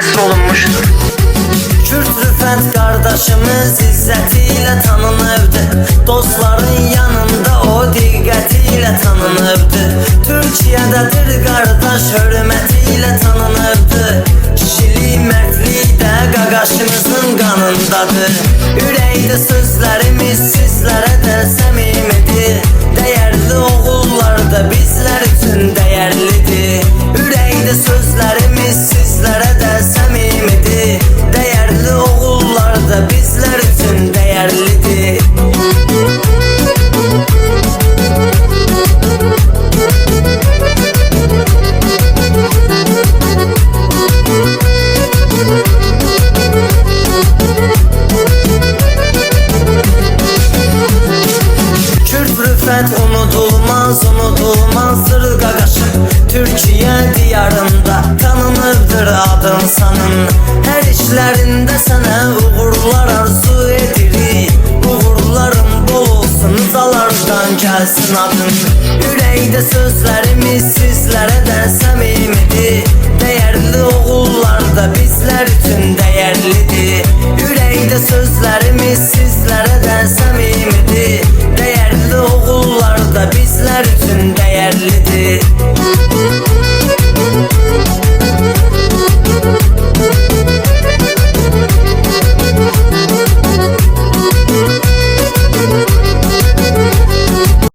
həsr olunmuşdur. Kürt Rüfət qardaşımız izzətilə tanınıbdır. Dostların yanında o diqqətilə tanınıbdır. Türkiyədədir qardaş, hörmətilə tanınıbdır. Kişilik, mərdlik də qaqaşımızın qanındadır. Ürəkdə sözlərimiz sizlərə də səmimidir. Dəyərli oğullar da bizlər üçün dəyərlidir. Ürəkdə sözlərimiz sizlərə də səmimidir. Dəyərli oğullar da bizlər üçün dəyərlidir. Kürt Rüfət unudulmazdır qaqaşım. Türkiyə diyarında tanınırdır adın sanın. Hər işlərində sənə uğurlar arzu edirik. Uğurların bol olsun, zalardan gəlsin adın. Ürəkdə sözlərimiz sizlərə də səmimidir. Dəyərli oğullar da bizlər üçün dəyərlidir. Ürəkdə sözlərimiz sizlərə də səmimidir. Dəyərli oğullar da bizlər üçün dəyərlidir.